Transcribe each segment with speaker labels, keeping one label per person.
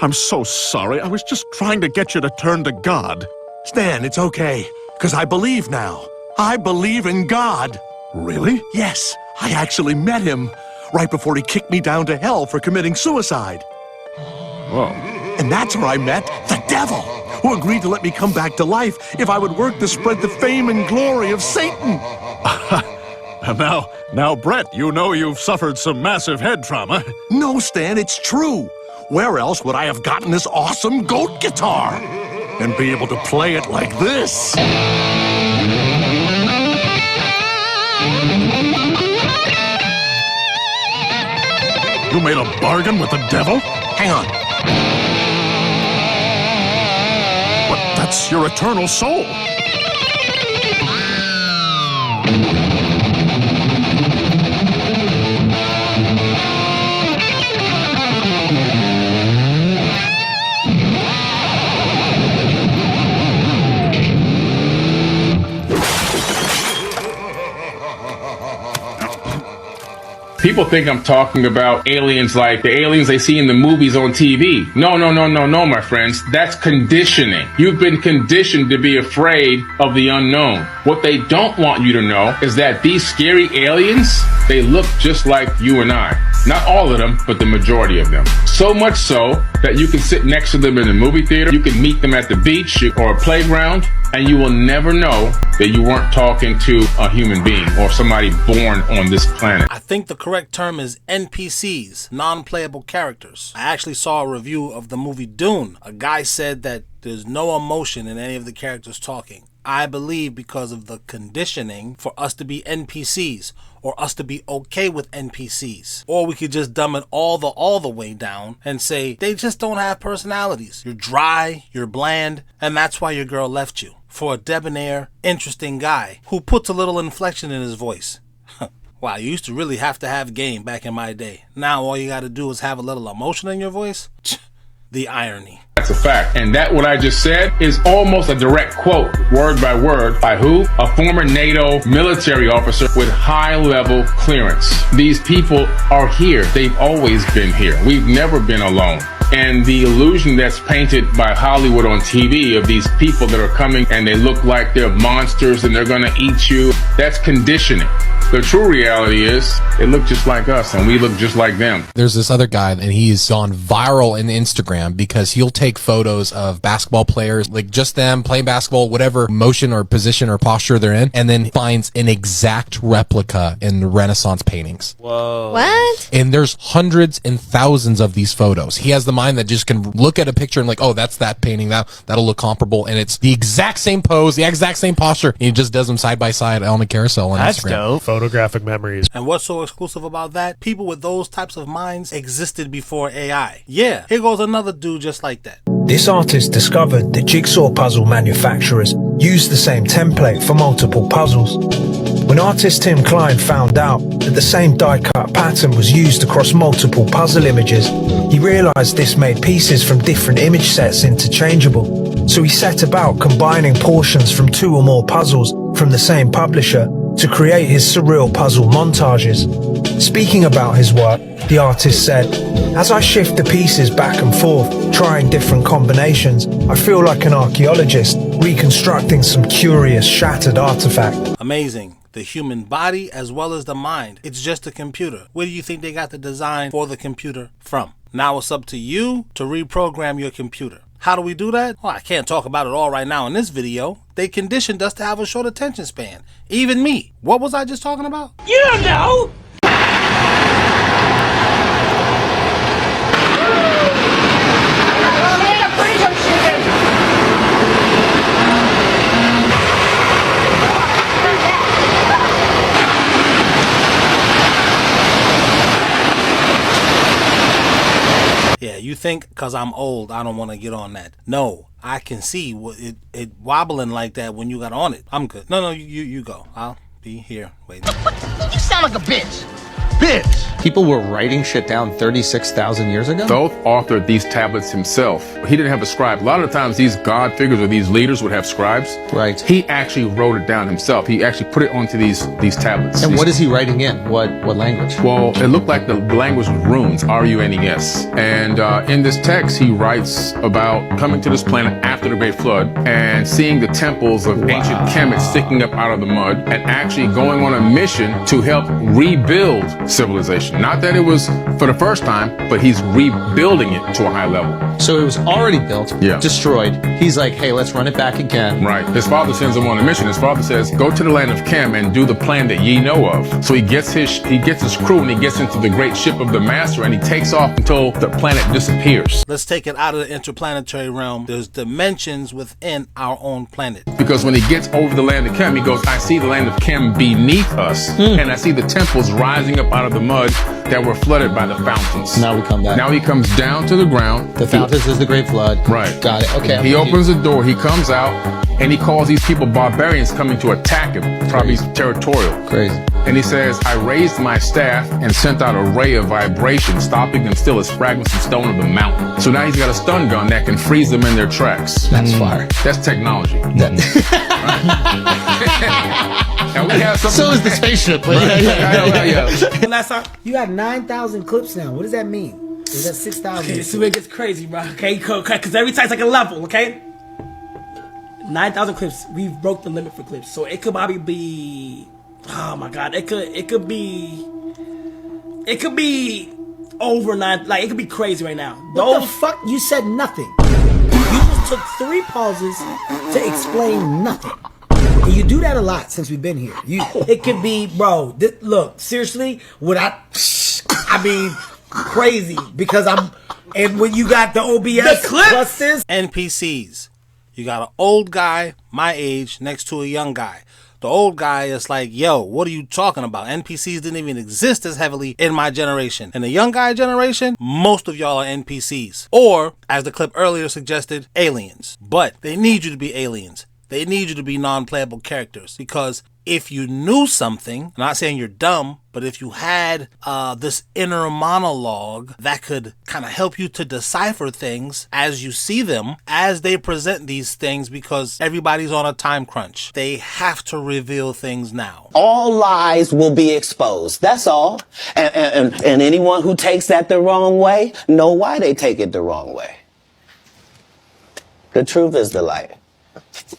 Speaker 1: I'm so sorry. I was just trying to get you to turn to God.
Speaker 2: Stan, it's okay, because I believe now. I believe in God.
Speaker 1: Really?
Speaker 2: Yes, I actually met him right before he kicked me down to hell for committing suicide.
Speaker 1: Whoa.
Speaker 2: And that's where I met the devil, who agreed to let me come back to life if I would work to spread the fame and glory of Satan.
Speaker 1: Now, Brett, you know you've suffered some massive head trauma.
Speaker 2: No, Stan, it's true. Where else would I have gotten this awesome goat guitar? And be able to play it like this?
Speaker 1: You made a bargain with the devil?
Speaker 2: Hang on.
Speaker 1: But that's your eternal soul.
Speaker 3: People think I'm talking about aliens like the aliens they see in the movies on TV. No, my friends. That's conditioning. You've been conditioned to be afraid of the unknown. What they don't want you to know is that these scary aliens, they look just like you and I. Not all of them, but the majority of them. So much so that you can sit next to them in a movie theater, you can meet them at the beach or a playground, and you will never know that you weren't talking to a human being or somebody born on this planet.
Speaker 4: I think the correct term is NPCs, non-playable characters. I actually saw a review of the movie Dune. A guy said that there's no emotion in any of the characters talking. I believe because of the conditioning for us to be NPCs, or us to be okay with NPCs. Or we could just dumb it all the way down and say they just don't have personalities. You're dry, you're bland, and that's why your girl left you. For a debonair, interesting guy who puts a little inflection in his voice. Wow, you used to really have to have game back in my day. Now all you gotta do is have a little emotion in your voice? The irony.
Speaker 3: That's a fact. And that what I just said is almost a direct quote, word by word, by who? A former NATO military officer with high-level clearance. These people are here. They've always been here. We've never been alone. And the illusion that's painted by Hollywood on TV of these people that are coming and they look like they're monsters and they're gonna eat you, that's conditioning. The true reality is they look just like us and we look just like them.
Speaker 5: There's this other guy and he's gone viral in Instagram because he'll take photos of basketball players, like just them playing basketball, whatever motion or position or posture they're in, and then finds an exact replica in the Renaissance paintings.
Speaker 4: Whoa.
Speaker 6: What?
Speaker 5: And there's hundreds and thousands of these photos. He has the mind that just can look at a picture and like, oh, that's that painting, that'll look comparable, and it's the exact same pose, the exact same posture, and he just does them side by side on a carousel on
Speaker 7: That's
Speaker 5: Instagram.
Speaker 7: dope. Photographic memories.
Speaker 4: And what's so exclusive about that? People with those types of minds existed before AI. Yeah, here goes another dude just like that.
Speaker 8: This artist discovered that jigsaw puzzle manufacturers use the same template for multiple puzzles. When artist Tim Klein found out that the same die-cut pattern was used across multiple puzzle images, he realized this made pieces from different image sets interchangeable. So he set about combining portions from 2 or more puzzles from the same publisher to create his surreal puzzle montages. Speaking about his work, the artist said, "As I shift the pieces back and forth, trying different combinations, I feel like an archaeologist reconstructing some curious shattered artifact."
Speaker 4: Amazing. The human body as well as the mind. It's just a computer. Where do you think they got the design for the computer from? Now it's up to you to reprogram your computer. How do we do that? Well, I can't talk about it all right now in this video. They conditioned us to have a short attention span. Even me. What was I just talking about?
Speaker 9: You don't know!
Speaker 4: Yeah, you think because I'm old, I don't want to get on that. No, I can see it wobbling like that when you got on it. I'm good. No, you go. I'll be here waiting.
Speaker 9: You sound like a bitch.
Speaker 2: bitch!
Speaker 6: People were writing shit down 36,000 years ago?
Speaker 3: Thoth authored these tablets himself. He didn't have a scribe. A lot of the times these god figures or these leaders would have scribes.
Speaker 6: Right.
Speaker 3: He actually wrote it down himself. He actually put it onto these tablets.
Speaker 6: And what is he writing in? What language?
Speaker 3: Well, it looked like the language was runes, R-U-N-E-S. And in this text, he writes about coming to this planet after the Great Flood and seeing the temples of ancient Kemet sticking up out of the mud and actually going on a mission to help rebuild civilization. Not that it was for the first time, but he's rebuilding it to a high level.
Speaker 6: So it was already built,
Speaker 3: Yeah.
Speaker 6: destroyed. He's like, hey, let's run it back again.
Speaker 3: Right. His father sends him on a mission. His father says, go to the land of Kem and do the plan that ye know of. So he gets his crew and he gets into the great ship of the master and he takes off until the planet disappears.
Speaker 4: Let's take it out of the interplanetary realm. There's dimensions within our own planet.
Speaker 3: Because when he gets over the land of Kem, he goes, I see the land of Kem beneath us, and I see the temples rising up out of the mud that were flooded by the fountains.
Speaker 6: Now we come back.
Speaker 3: Now he comes down to the ground.
Speaker 6: The fountains is the Great Flood.
Speaker 3: Right.
Speaker 6: Got it. Okay.
Speaker 3: He opens the door, he comes out, and he calls these people barbarians coming to attack him. Probably territorial.
Speaker 6: Crazy.
Speaker 3: And he says, I raised my staff and sent out a ray of vibration, stopping them still as fragments of stone of the mountain. So now he's got a stun gun that can freeze them in their tracks.
Speaker 6: That's fire.
Speaker 3: That's technology. And we have something.
Speaker 6: So is the spaceship.
Speaker 3: Yeah.
Speaker 7: Last time,
Speaker 9: You got 9,000 clips now. What does that mean? Is that 6,000?
Speaker 7: okay, this is where it gets crazy, bro. Okay, because every time it's like a level. Okay, 9,000 clips. We've broke the limit for clips, so it could probably be. Oh my god, it could be over 9. Like it could be crazy right now.
Speaker 9: What the fuck? You said nothing. You just took 3 pauses to explain nothing. And you do that a lot since we've been here. It could be, bro. Look, seriously, I mean, crazy because and when you got the OBS plus this
Speaker 4: NPCs. You got an old guy, my age, next to a young guy. The old guy is like, yo, what are you talking about? NPCs didn't even exist as heavily in my generation. In the young guy generation, most of y'all are NPCs. Or, as the clip earlier suggested, aliens. But they need you to be aliens. They need you to be non-playable characters. Because if you knew something, I'm not saying you're dumb, but if you had this inner monologue that could kind of help you to decipher things as you see them, as they present these things, because everybody's on a time crunch. They have to reveal things now.
Speaker 10: All lies will be exposed. That's all. And anyone who takes that the wrong way, know why they take it the wrong way. The truth is the light.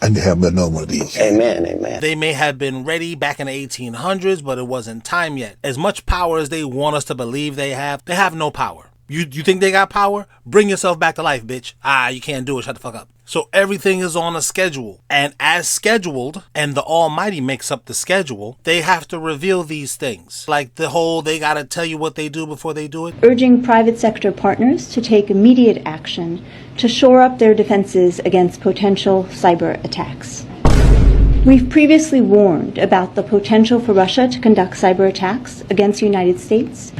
Speaker 2: And they haven't known one of these.
Speaker 10: Amen, amen.
Speaker 4: They may have been ready back in the 1800s, but it wasn't time yet. As much power as they want us to believe they have no power. You think they got power? Bring yourself back to life, bitch. You can't do it. Shut the fuck up. So everything is on a schedule. And as scheduled, and the Almighty makes up the schedule, they have to reveal these things. Like the whole, they gotta tell you what they do before they do it.
Speaker 11: Urging private sector partners to take immediate action to shore up their defenses against potential cyber attacks. We've previously warned about the potential for Russia to conduct cyber attacks against the United States,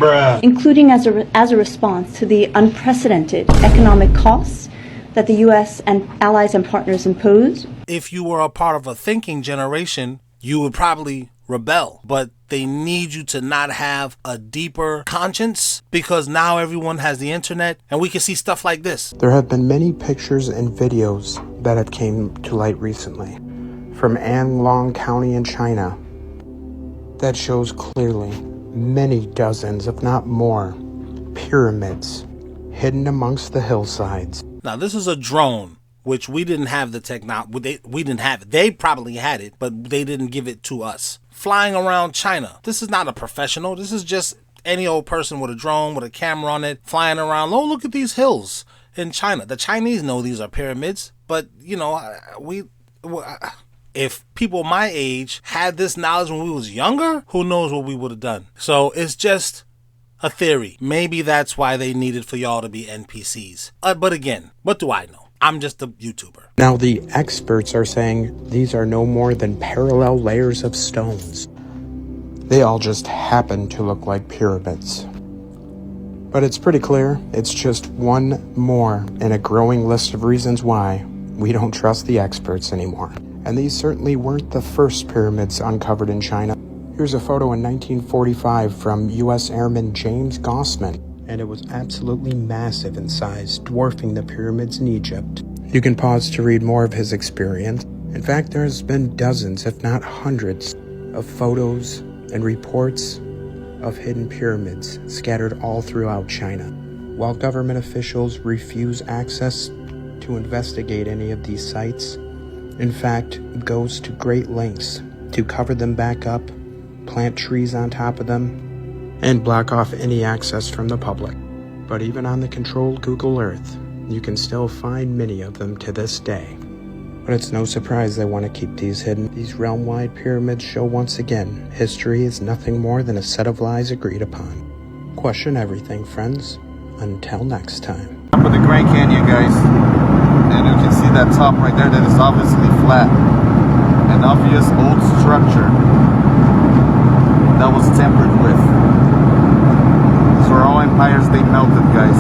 Speaker 11: including as a response to the unprecedented economic costs that the U.S. and allies and partners impose.
Speaker 4: If you were a part of a thinking generation, you would probably rebel, but they need you to not have a deeper conscience because now everyone has the internet and we can see stuff like this.
Speaker 12: There have been many pictures and videos that have came to light recently from Anlong County in China that shows clearly many dozens, if not more, pyramids hidden amongst the hillsides.
Speaker 4: Now this is a drone, which we didn't have the technology. We didn't have it. They probably had it, but they didn't give it to us. Flying around China. This is not a professional. This is just any old person with a drone, with a camera on it, flying around. Oh, look at these hills in China. The Chinese know these are pyramids, but, you know, if people my age had this knowledge when we was younger, who knows what we would have done. So it's just a theory. Maybe that's why they needed for y'all to be NPCs. But again, what do I know? I'm just a YouTuber.
Speaker 12: Now the experts are saying these are no more than parallel layers of stones. They all just happen to look like pyramids. But it's pretty clear it's just one more in a growing list of reasons why we don't trust the experts anymore. And these certainly weren't the first pyramids uncovered in China. Here's a photo in 1945 from U.S. Airman James Gossman, and it was absolutely massive in size, dwarfing the pyramids in Egypt. You can pause to read more of his experience. In fact, there's been dozens, if not hundreds, of photos and reports of hidden pyramids scattered all throughout China. While government officials refuse access to investigate any of these sites, in fact, goes to great lengths to cover them back up, plant trees on top of them, and block off any access from the public. But even on the controlled Google Earth, you can still find many of them to this day. But it's no surprise they want to keep these hidden. These realm-wide pyramids show once again, history is nothing more than a set of lies agreed upon. Question everything, friends. Until next time.
Speaker 13: Top of the Grand Canyon, guys. And you can see that top right there that is obviously flat. An obvious old structure that was tampered with. These were all empires they melted, guys.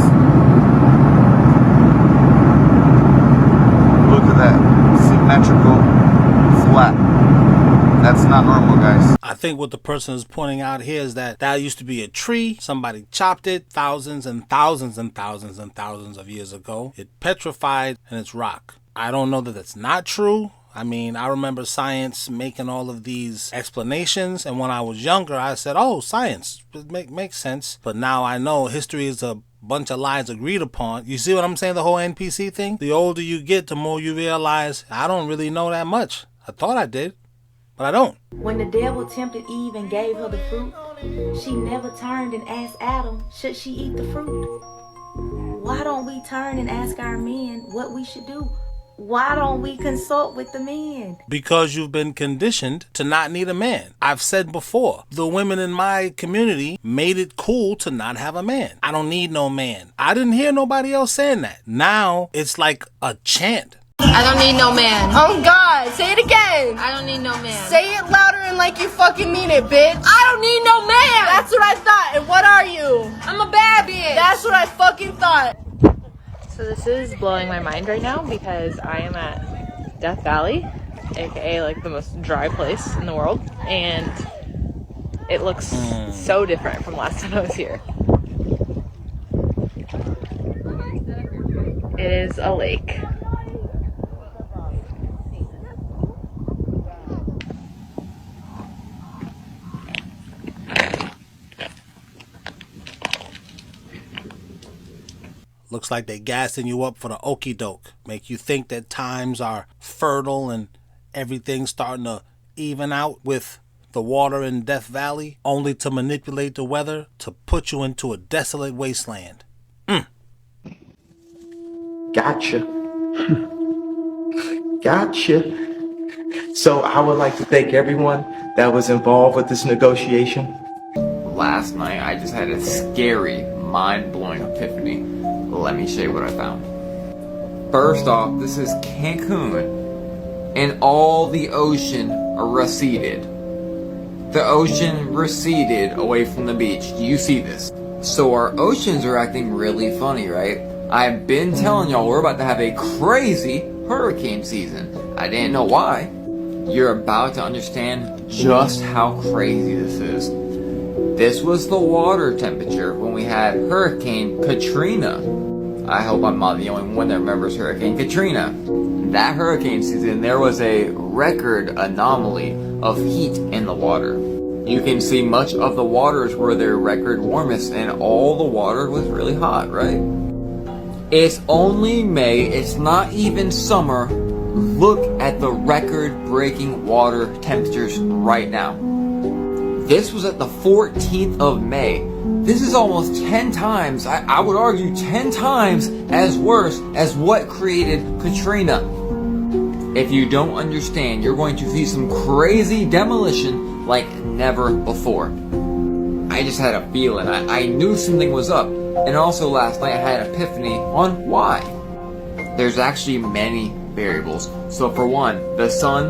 Speaker 13: Look at that. Symmetrical, flat. That's not normal, guys.
Speaker 4: I think what the person is pointing out here is that used to be a tree. Somebody chopped it thousands and thousands and thousands and thousands of years ago. It petrified and it's rock. I don't know that that's not true. I mean, I remember science making all of these explanations, and when I was younger, I said, oh, science, it makes sense. But now I know history is a bunch of lies agreed upon. You see what I'm saying, the whole NPC thing? The older you get, the more you realize, I don't really know that much. I thought I did, but I don't.
Speaker 14: When the devil tempted Eve and gave her the fruit, she never turned and asked Adam, should she eat the fruit? Why don't we turn and ask our men what we should do? Why don't we consult with the men?
Speaker 4: Because you've been conditioned to not need a man. I've said before, the women in my community made it cool to not have a man. I don't need no man. I didn't hear nobody else saying that. Now it's like a chant.
Speaker 15: I don't need no man. Oh God, say it again. I don't need no man. Say it louder and like you fucking mean it, bitch. I don't need no man. That's what I thought. And what are you? I'm a bad bitch. That's what I fucking thought.
Speaker 16: So this is blowing my mind right now because I am at Death Valley, aka like the most dry place in the world, and it looks so different from last time I was here. It is a lake.
Speaker 4: Looks like they gassing you up for the okie doke. Make you think that times are fertile and everything's starting to even out with the water in Death Valley, only to manipulate the weather to put you into a desolate wasteland.
Speaker 17: Gotcha. Gotcha. So I would like to thank everyone that was involved with this negotiation.
Speaker 18: Last night I just had a scary, mind-blowing epiphany. Let me show you what I found. First off, this is Cancun, and all the ocean receded. The ocean receded away from the beach. Do you see this? So our oceans are acting really funny, right? I've been telling y'all we're about to have a crazy hurricane season. I didn't know why. You're about to understand just how crazy this is. This was the water temperature when we had Hurricane Katrina. I hope I'm not the only one that remembers Hurricane Katrina. That hurricane season, there was a record anomaly of heat in the water. You can see much of the waters were their record warmest, and all the water was really hot, right? It's only May, it's not even summer. Look at the record-breaking water temperatures right now. This was at the 14th of May. This is almost 10 times, I would argue 10 times as worse as what created Katrina. If you don't understand, you're going to see some crazy demolition like never before. I just had a feeling, I knew something was up. And also last night I had an epiphany on why. There's actually many variables. So for one, the sun,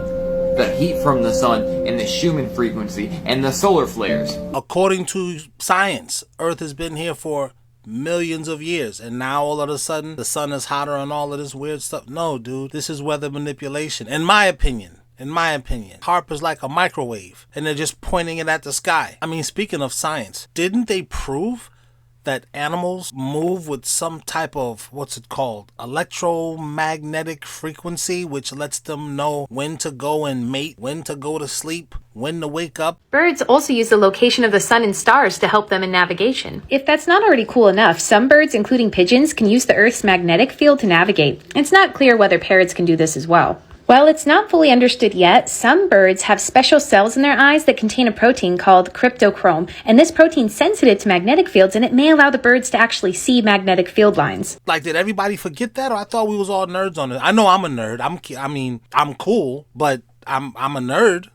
Speaker 18: the heat from the sun, and the Schumann frequency, and the solar flares.
Speaker 4: According to science, Earth has been here for millions of years, and now all of a sudden the sun is hotter and all of this weird stuff. No, dude, this is weather manipulation, in my opinion. in my opinion. HAARP is like a microwave, and they're just pointing it at the sky. I mean, speaking of science, didn't they prove that animals move with some type of, what's it called, electromagnetic frequency, which lets them know when to go and mate, when to go to sleep, when to wake up?
Speaker 19: Birds also use the location of the sun and stars to help them in navigation. If that's not already cool enough, some birds, including pigeons, can use the Earth's magnetic field to navigate. It's not clear whether parrots can do this as well. While it's not fully understood yet, some birds have special cells in their eyes that contain a protein called cryptochrome, and this protein's sensitive to magnetic fields, and it may allow the birds to actually see magnetic field lines.
Speaker 4: Like, did everybody forget that, or I thought we was all nerds on it? I know I'm a nerd. I'm cool, but I'm a nerd.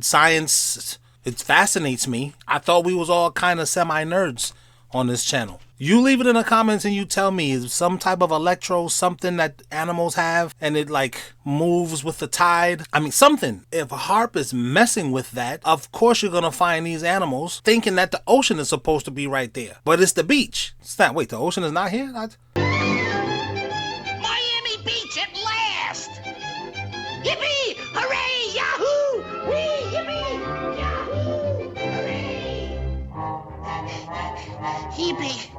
Speaker 4: Science, it fascinates me. I thought we was all kind of semi-nerds on this channel. You leave it in the comments and you tell me, is some type of electro something that animals have and it like moves with the tide? I mean, something. If HAARP is messing with that, of course you're going to find these animals thinking that the ocean is supposed to be right there. But it's the beach. It's not. Wait, the ocean is not here?
Speaker 20: Miami Beach at last! Yippee! Hooray! Yahoo! Whee! Yippee! Yahoo! Hooray! Yippee!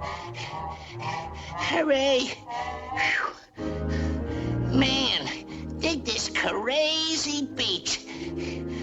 Speaker 20: Hooray! Man, dig this crazy beach.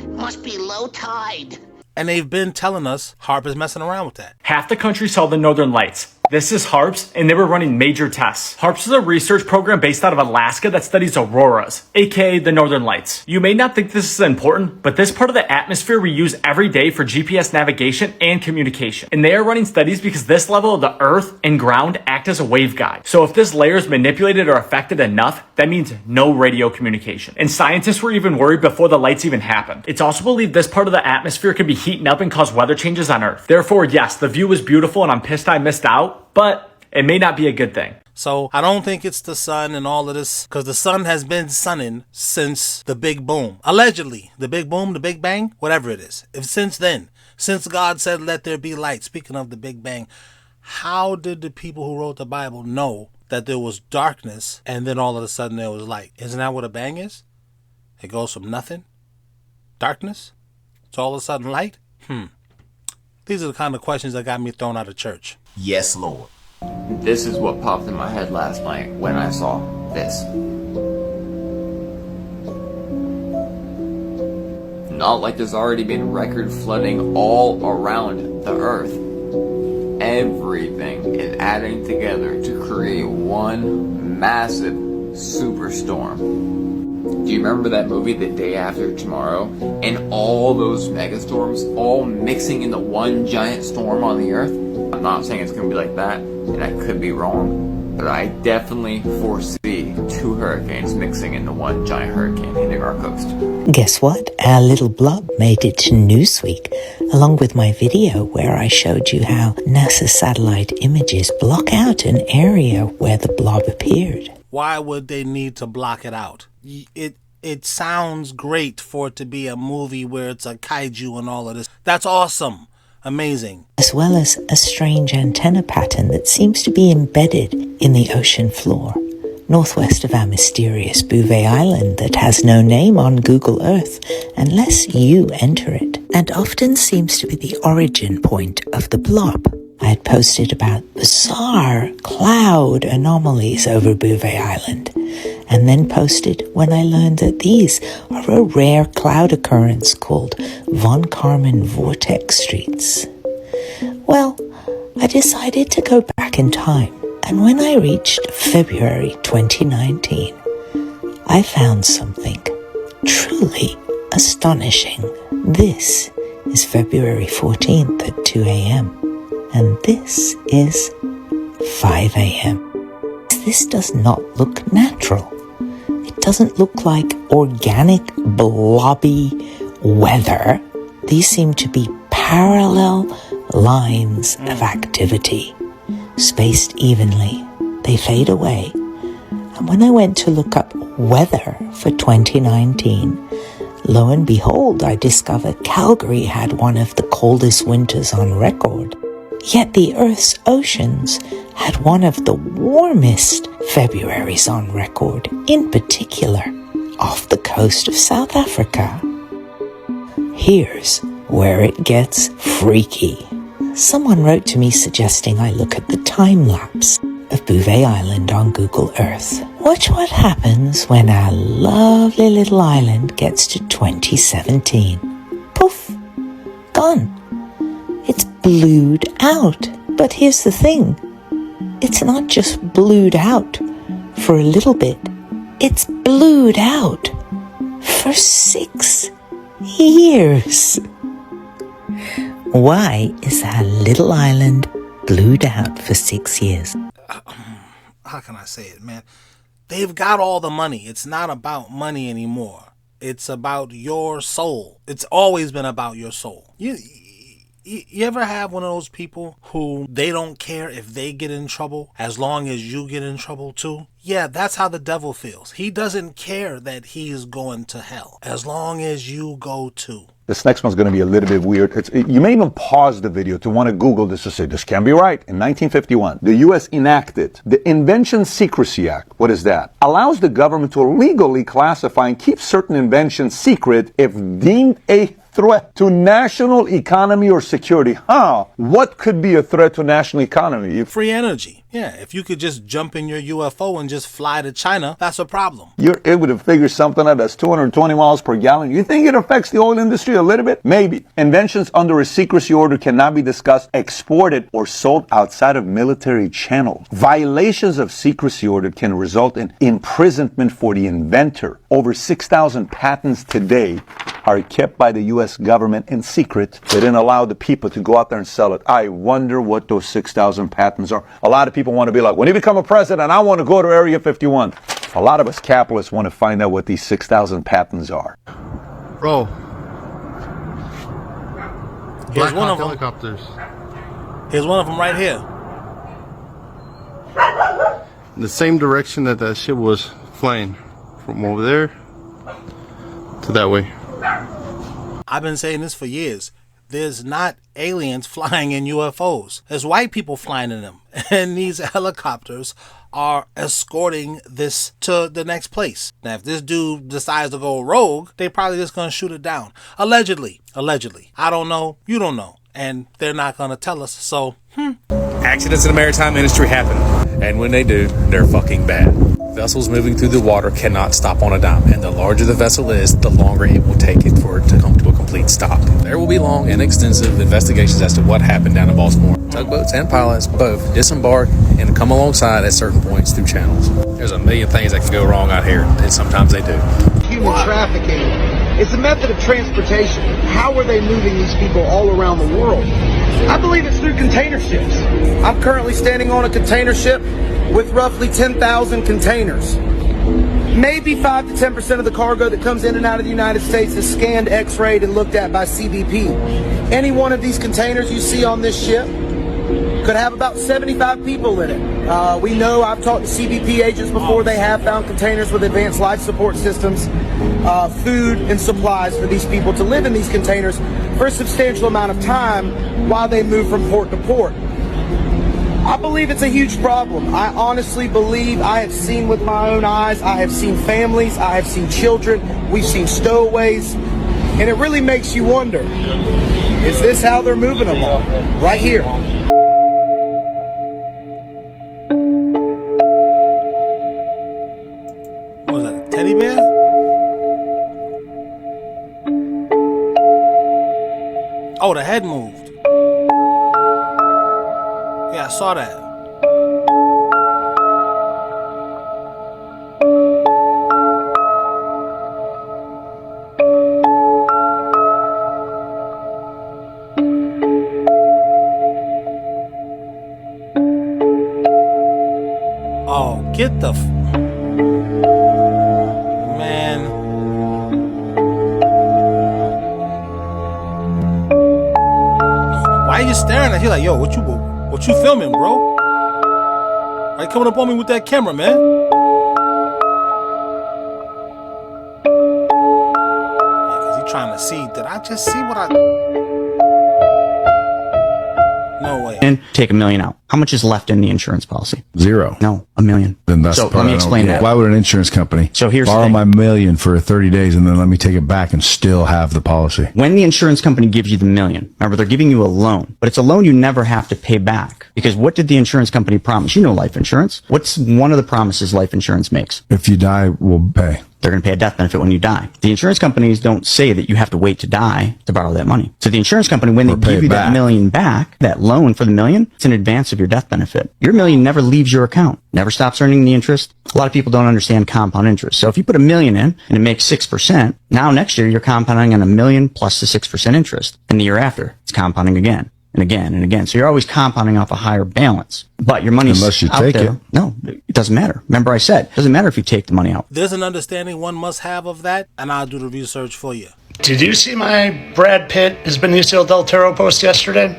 Speaker 20: Must be low tide.
Speaker 4: And they've been telling us HAARP is messing around with that.
Speaker 21: Half the country saw the Northern Lights. This is HAARP's, and they were running major tests. HAARP's is a research program based out of Alaska that studies auroras, aka the Northern Lights. You may not think this is important, but this part of the atmosphere we use every day for GPS navigation and communication. And they are running studies because this level of the earth and ground act as a waveguide. So if this layer is manipulated or affected enough, that means no radio communication. And scientists were even worried before the lights even happened. It's also believed this part of the atmosphere could be heating up and cause weather changes on Earth. Therefore, yes, the view was beautiful and I'm pissed I missed out, but it may not be a good thing.
Speaker 4: So I don't think it's the sun and all of this, because the sun has been sunning since the big boom. Allegedly, the big boom, the big bang, whatever it is. If since then, since God said, let there be light, speaking of the big bang, how did the people who wrote the Bible know that there was darkness and then all of a sudden there was light? Isn't that what a bang is? It goes from nothing, darkness, to all of a sudden light? These are the kind of questions that got me thrown out of church.
Speaker 18: Yes, Lord. This is what popped in my head last night when I saw this. Not like there's already been record flooding all around the earth. Everything is adding together to create one massive superstorm. Do you remember that movie, The Day After Tomorrow? And all those megastorms all mixing into one giant storm on the earth? I'm not saying it's going to be like that, and I could be wrong, but I definitely foresee 2 hurricanes mixing into one giant hurricane hitting our coast.
Speaker 22: Guess what? Our little blob made it to Newsweek, along with my video where I showed you how NASA satellite images block out an area where the blob appeared.
Speaker 4: Why would they need to block it out? It sounds great for it to be a movie where it's a kaiju and all of this. That's awesome. Amazing.
Speaker 22: As well as a strange antenna pattern that seems to be embedded in the ocean floor, northwest of our mysterious Bouvet Island that has no name on Google Earth unless you enter it, and often seems to be the origin point of the blob. I had posted about bizarre cloud anomalies over Bouvet Island, and then posted when I learned that these are a rare cloud occurrence called Von Karman vortex streets. Well, I decided to go back in time, and when I reached February 2019, I found something truly astonishing. This is February 14th at 2 a.m. and this is 5 a.m. This does not look natural. It doesn't look like organic, blobby weather. These seem to be parallel lines of activity, spaced evenly. They fade away. And when I went to look up weather for 2019, lo and behold, I discovered Calgary had one of the coldest winters on record. Yet the Earth's oceans had one of the warmest Februaries on record. In particular, off the coast of South Africa. Here's where it gets freaky. Someone wrote to me suggesting I look at the time-lapse of Bouvet Island on Google Earth. Watch what happens when our lovely little island gets to 2017. Poof! Gone. It's blued out. But here's the thing. It's not just blued out for a little bit. It's blued out for 6 years. Why is our little island blued out for 6 years?
Speaker 4: How can I say it, man? They've got all the money. It's not about money anymore. It's about your soul. It's always been about your soul. You ever have one of those people who they don't care if they get in trouble as long as you get in trouble too? Yeah, that's how the devil feels. He doesn't care that he's going to hell as long as you go too.
Speaker 1: This next one's going to be a little bit weird. You may even pause the video to want to Google this to say, this can't be right. In 1951, the U.S. enacted the Invention Secrecy Act. What is that? Allows the government to legally classify and keep certain inventions secret if deemed a threat to national economy or security. What could be a threat to national economy?
Speaker 4: Free energy. Yeah, if you could just jump in your UFO and just fly to China, that's a problem.
Speaker 1: You're able to figure something out that's 220 miles per gallon. You think it affects the oil industry a little bit? Maybe. Inventions under a secrecy order cannot be discussed, exported, or sold outside of military channels. Violations of secrecy order can result in imprisonment for the inventor. Over 6,000 patents today are kept by the U.S. government in secret. They didn't allow the people to go out there and sell it. I wonder what those 6,000 patents are. A lot of people want to be like, when you become a president, I want to go to Area 51. A lot of us capitalists want to find out what these 6,000 patents are.
Speaker 5: Bro.
Speaker 4: Here's one of them.
Speaker 5: Helicopters.
Speaker 4: Here's one of them right here.
Speaker 5: The same direction that that ship was flying. From over there to that way.
Speaker 4: I've been saying this for years. There's not aliens flying in UFOs. There's white people flying in them. And these helicopters are escorting this to the next place. Now, if this dude decides to go rogue, they probably just going to shoot it down. Allegedly. I don't know. You don't know. And they're not going to tell us. So,
Speaker 23: Accidents in the maritime industry happen. And when they do, they're fucking bad. Vessels moving through the water cannot stop on a dime, and the larger the vessel is, the longer it will take it for it to come to a complete stop. There will be long and extensive investigations as to what happened down in Baltimore. Tugboats and pilots both disembark and come alongside at certain points through channels. There's a million things that can go wrong out here, and sometimes they do.
Speaker 24: Human trafficking is a method of transportation. How are they moving these people all around the world? I believe it's through container ships. I'm currently standing on a container ship with roughly 10,000 containers. Maybe 5 to 10% of the cargo that comes in and out of the United States is scanned, x-rayed, and looked at by CBP. Any one of these containers you see on this ship could have about 75 people in it. We know, I've talked to CBP agents before, they have found containers with advanced life support systems, food and supplies for these people to live in these containers for a substantial amount of time while they move from port to port. I believe it's a huge problem. I honestly believe, I have seen with my own eyes, I have seen families, I have seen children, we've seen stowaways, and it really makes you wonder, is this how they're moving them all? Right here.
Speaker 4: What was that, a teddy bear? Oh, the head moved. Yeah, I saw that. Oh, get the man. Why are you staring at you like, yo, what you filming, bro? Why you coming up on me with that camera, man? Yeah, cause he trying to see, did I just see what I... No way.
Speaker 3: And take $1 million out. How much is left in the insurance policy?
Speaker 6: Zero.
Speaker 3: No, $1 million.
Speaker 6: Then that's
Speaker 3: so
Speaker 6: the part
Speaker 3: let me
Speaker 6: I don't
Speaker 3: explain
Speaker 6: get.
Speaker 3: that.
Speaker 6: Why would an insurance company borrow my $1 million for 30 days and then let me take it back and still have the policy?
Speaker 3: When the insurance company gives you the $1 million, remember they're giving you a loan, but it's a loan you never have to pay back. Because what did the insurance company promise? You know life insurance. What's one of the promises life insurance makes?
Speaker 6: If you die, we'll pay.
Speaker 3: They're going to pay a death benefit when you die. The insurance companies don't say that you have to wait to die to borrow that money. So the insurance company, when they give you that $1 million back, that loan for the $1 million, it's in advance of your death benefit. Your $1 million never leaves your account, never stops earning the interest. A lot of people don't understand compound interest. So if you put $1 million in and it makes 6%, now next year you're compounding on $1 million plus the 6% interest. And the year after, it's compounding again and again and again. So you're always compounding off a higher balance. But your money's
Speaker 6: unless you
Speaker 3: out
Speaker 6: take
Speaker 3: there.
Speaker 6: it.
Speaker 3: No, it doesn't matter. Remember I said, it doesn't matter if you take the money out.
Speaker 4: There's an understanding one must have of that, and I'll do the research for you.
Speaker 7: Did you see my Brad Pitt is Benicio del Toro post yesterday?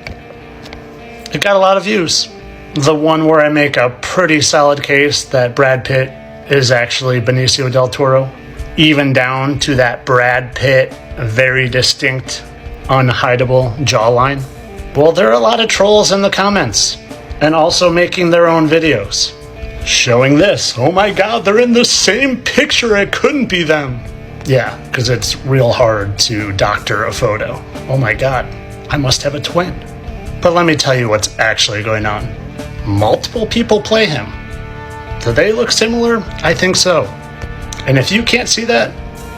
Speaker 7: It got a lot of views. The one where I make a pretty solid case that Brad Pitt is actually Benicio del Toro, even down to that Brad Pitt very distinct, unhideable jawline. Well, there are a lot of trolls in the comments, and also making their own videos, showing this. Oh my god, they're in the same picture, it couldn't be them. Yeah, because it's real hard to doctor a photo. Oh my god, I must have a twin. But let me tell you what's actually going on. Multiple people play him. Do they look similar? I think so. And if you can't see that,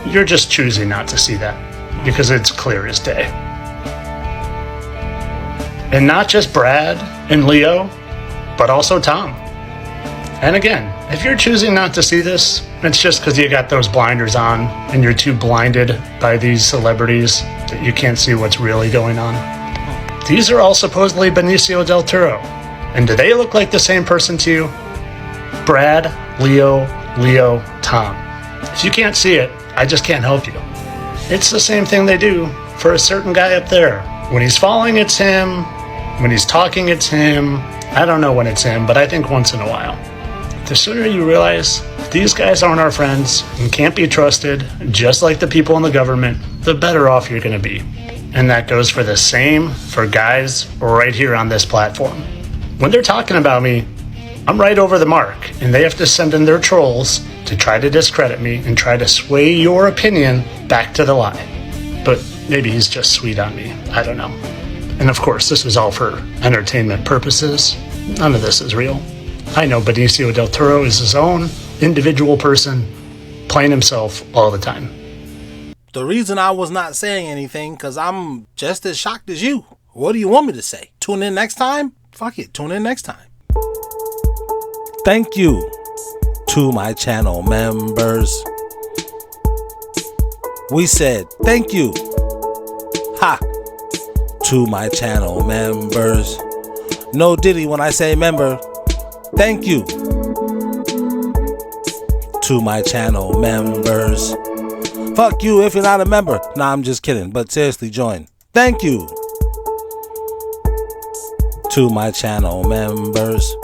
Speaker 7: you're just choosing not to see that, because it's clear as day. And not just Brad and Leo, but also Tom. And again, if you're choosing not to see this, it's just because you got those blinders on and you're too blinded by these celebrities that you can't see what's really going on. These are all supposedly Benicio del Toro. And do they look like the same person to you? Brad, Leo, Tom. If you can't see it, I just can't help you. It's the same thing they do for a certain guy up there. When he's falling, it's him. When he's talking, it's him. I don't know when it's him, but I think once in a while. The sooner you realize these guys aren't our friends and can't be trusted, just like the people in the government, the better off you're going to be. And that goes for the same for guys right here on this platform. When they're talking about me, I'm right over the mark, and they have to send in their trolls to try to discredit me and try to sway your opinion back to the lie. But maybe he's just sweet on me. I don't know. And of course, this was all for entertainment purposes. None of this is real. I know Benicio del Toro is his own individual person, playing himself all the time.
Speaker 4: The reason I was not saying anything, because I'm just as shocked as you. What do you want me to say? Tune in next time? Fuck it, tune in next time. Thank you to my channel members. We said thank you. Ha! To my channel members. No diddy when I say member. Thank you to my channel members. Fuck you if you're not a member. Nah, I'm just kidding, but seriously, join. Thank you to my channel members.